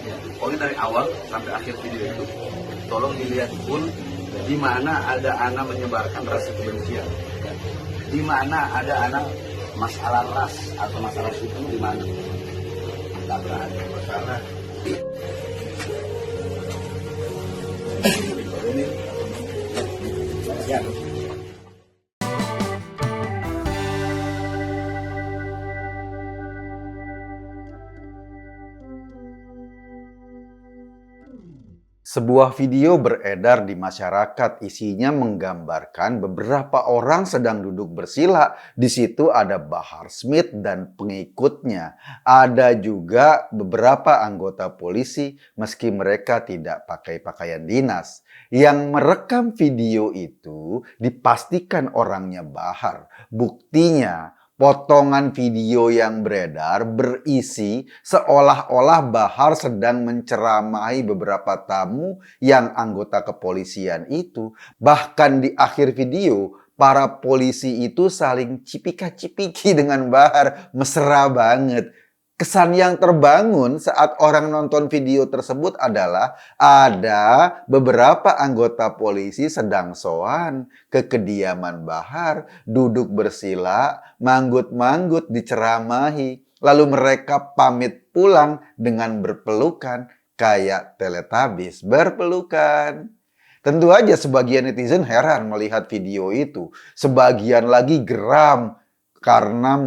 Ya, pokoknya dari awal sampai akhir video itu, tolong dilihat full di mana ada anak menyebarkan rasa kebencian, ya. Di mana ada anak masalah ras atau masalah suku di mana tak berada masalah ini ya. Sebuah video beredar di masyarakat, isinya menggambarkan beberapa orang sedang duduk bersila. Di situ ada Bahar Smith dan pengikutnya. Ada juga beberapa anggota polisi meski mereka tidak pakai pakaian dinas. Yang merekam video itu dipastikan orangnya Bahar. Buktinya, potongan video yang beredar berisi seolah-olah Bahar sedang menceramahi beberapa tamu yang anggota kepolisian itu. Bahkan di akhir video, para polisi itu saling cipika-cipiki dengan Bahar. Mesra banget. Kesan yang terbangun saat orang nonton video tersebut adalah ada beberapa anggota polisi sedang sowan ke kediaman Bahar, duduk bersila, manggut-manggut diceramahi. Lalu mereka pamit pulang dengan berpelukan kayak Teletubbies berpelukan. Tentu aja sebagian netizen heran melihat video itu. Sebagian lagi geram karena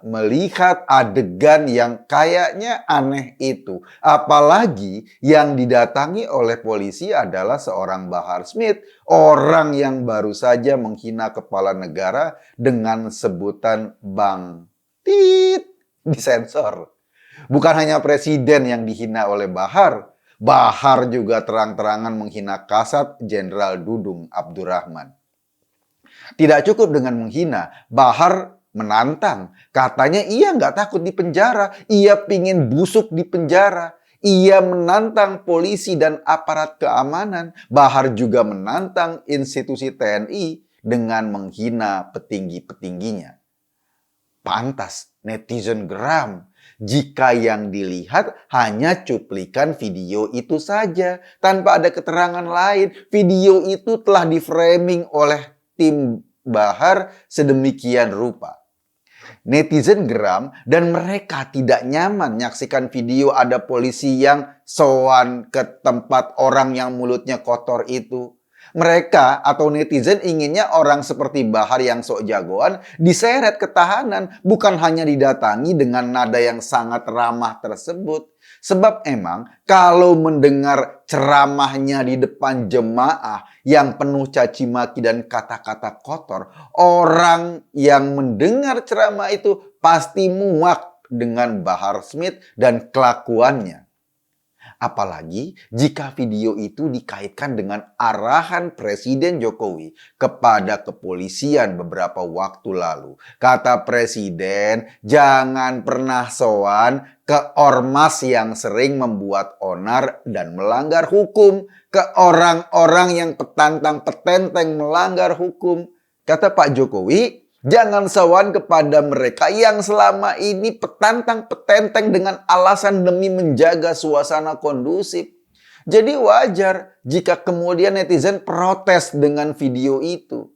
melihat adegan yang kayaknya aneh itu. Apalagi yang didatangi oleh polisi adalah seorang Bahar Smith, orang yang baru saja menghina kepala negara dengan sebutan Bang Tit, disensor. Bukan hanya presiden yang dihina oleh Bahar, Bahar juga terang-terangan menghina kasat Jenderal Dudung Abdurrahman. Tidak cukup dengan menghina, Bahar menantang. Katanya ia nggak takut di penjara, ia pingin busuk di penjara. Ia menantang polisi dan aparat keamanan. Bahar juga menantang institusi TNI dengan menghina petinggi-petingginya. Pantas netizen geram jika yang dilihat hanya cuplikan video itu saja tanpa ada keterangan lain. Video itu telah di-framing oleh tim Bahar sedemikian rupa. Netizen geram dan mereka tidak nyaman menyaksikan video ada polisi yang sowan ke tempat orang yang mulutnya kotor itu. Mereka atau netizen inginnya orang seperti Bahar yang sok jagoan diseret ke tahanan, bukan hanya didatangi dengan nada yang sangat ramah tersebut. Sebab emang kalau mendengar ceramahnya di depan jemaah yang penuh caci maki dan kata-kata kotor, orang yang mendengar ceramah itu pasti muak dengan Bahar Smith dan kelakuannya. Apalagi jika video itu dikaitkan dengan arahan Presiden Jokowi kepada kepolisian beberapa waktu lalu. Kata Presiden, jangan pernah sowan ke ormas yang sering membuat onar dan melanggar hukum. Ke orang-orang yang petantang-petenteng melanggar hukum. Kata Pak Jokowi, jangan sowan kepada mereka yang selama ini petantang-petenteng dengan alasan demi menjaga suasana kondusif. Jadi wajar jika kemudian netizen protes dengan video itu.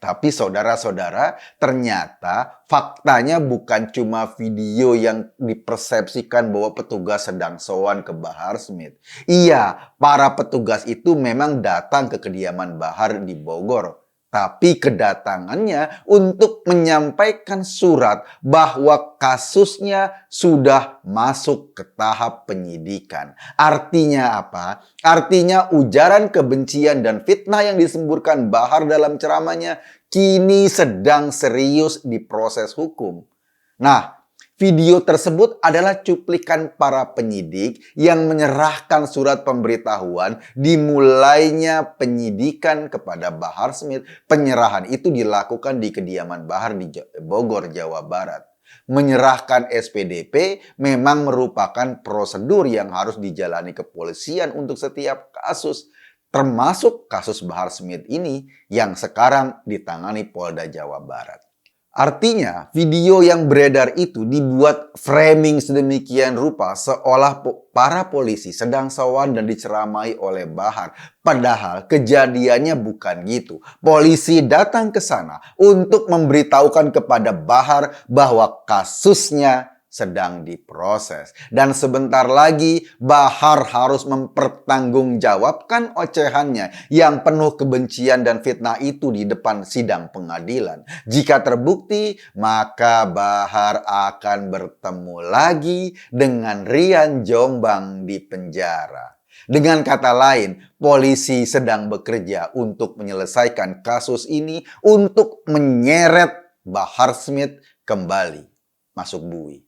Tapi saudara-saudara, ternyata faktanya bukan cuma video yang dipersepsikan bahwa petugas sedang sowan ke Bahar Smith. Iya, para petugas itu memang datang ke kediaman Bahar di Bogor. Tapi kedatangannya untuk menyampaikan surat bahwa kasusnya sudah masuk ke tahap penyidikan. Artinya apa? Artinya ujaran kebencian dan fitnah yang disemburkan Bahar dalam ceramahnya kini sedang serius diproses hukum. Nah, video tersebut adalah cuplikan para penyidik yang menyerahkan surat pemberitahuan dimulainya penyidikan kepada Bahar Smith. Penyerahan itu dilakukan di kediaman Bahar di Bogor, Jawa Barat. Menyerahkan SPDP memang merupakan prosedur yang harus dijalani kepolisian untuk setiap kasus, termasuk kasus Bahar Smith ini yang sekarang ditangani Polda Jawa Barat. Artinya, video yang beredar itu dibuat framing sedemikian rupa seolah para polisi sedang sawan dan diceramai oleh Bahar. Padahal kejadiannya bukan gitu. Polisi datang ke sana untuk memberitahukan kepada Bahar bahwa kasusnya sedang diproses. Dan sebentar lagi Bahar harus mempertanggungjawabkan ocehannya yang penuh kebencian dan fitnah itu di depan sidang pengadilan. Jika terbukti, maka Bahar akan bertemu lagi dengan Rian Jombang di penjara. Dengan kata lain, polisi sedang bekerja untuk menyelesaikan kasus ini untuk menyeret Bahar Smith kembali masuk bui.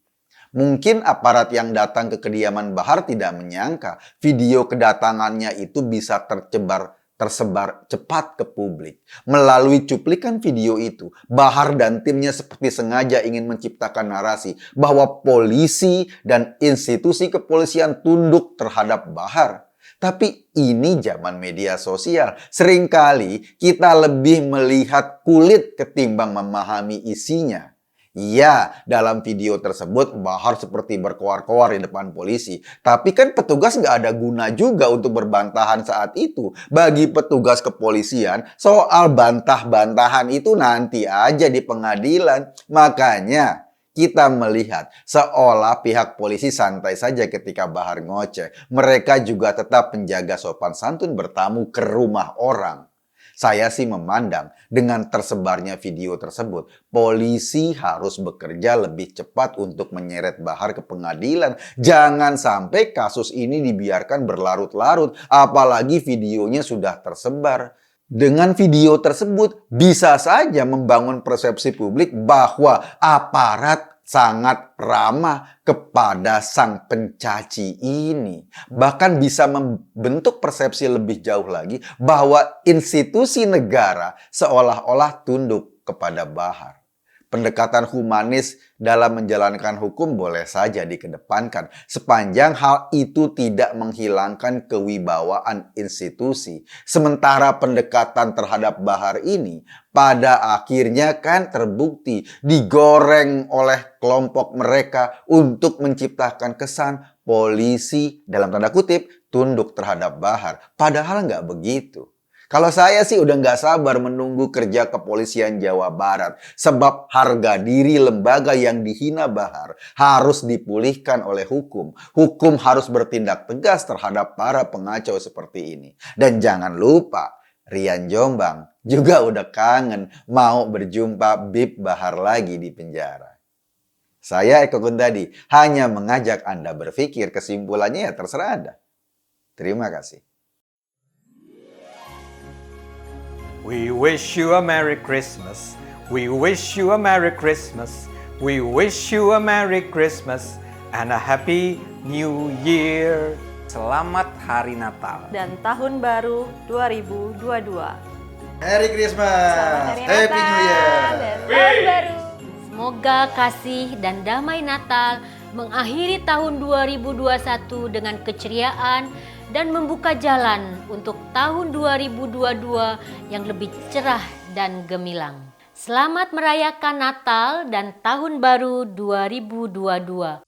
Mungkin aparat yang datang ke kediaman Bahar tidak menyangka video kedatangannya itu bisa tersebar cepat ke publik. Melalui cuplikan video itu, Bahar dan timnya seperti sengaja ingin menciptakan narasi bahwa polisi dan institusi kepolisian tunduk terhadap Bahar. Tapi ini zaman media sosial. Seringkali kita lebih melihat kulit ketimbang memahami isinya. Iya, dalam video tersebut Bahar seperti berkoar-koar di depan polisi. Tapi kan petugas nggak ada guna juga untuk berbantahan saat itu. Bagi petugas kepolisian, soal bantah-bantahan itu nanti aja di pengadilan. Makanya kita melihat seolah pihak polisi santai saja ketika Bahar ngoceh. Mereka juga tetap menjaga sopan santun bertamu ke rumah orang. Saya sih memandang dengan tersebarnya video tersebut, polisi harus bekerja lebih cepat untuk menyeret Bahar ke pengadilan. Jangan sampai kasus ini dibiarkan berlarut-larut, apalagi videonya sudah tersebar. Dengan video tersebut bisa saja membangun persepsi publik bahwa aparat sangat ramah kepada sang pencaci ini. Bahkan bisa membentuk persepsi lebih jauh lagi bahwa institusi negara seolah-olah tunduk kepada Bahar. Pendekatan humanis dalam menjalankan hukum boleh saja dikedepankan sepanjang hal itu tidak menghilangkan kewibawaan institusi. Sementara pendekatan terhadap Bahar ini pada akhirnya kan terbukti digoreng oleh kelompok mereka untuk menciptakan kesan polisi dalam tanda kutip tunduk terhadap Bahar. Padahal nggak begitu. Kalau saya sih udah nggak sabar menunggu kerja kepolisian Jawa Barat. Sebab harga diri lembaga yang dihina Bahar harus dipulihkan oleh hukum. Hukum harus bertindak tegas terhadap para pengacau seperti ini. Dan jangan lupa, Rian Jombang juga udah kangen mau berjumpa Bib Bahar lagi di penjara. Saya Eko Kuntadi hanya mengajak Anda berpikir, kesimpulannya ya terserah Anda. Terima kasih. We wish you a Merry Christmas. We wish you a Merry Christmas. We wish you a Merry Christmas and a Happy New Year. Selamat Hari Natal dan Tahun Baru 2022. Merry Christmas. Selamat Hari Happy New Year. dan Tahun Baru. Semoga kasih dan damai Natal mengakhiri tahun 2021 dengan keceriaan dan membuka jalan untuk tahun 2022 yang lebih cerah dan gemilang. Selamat merayakan Natal dan Tahun Baru 2022.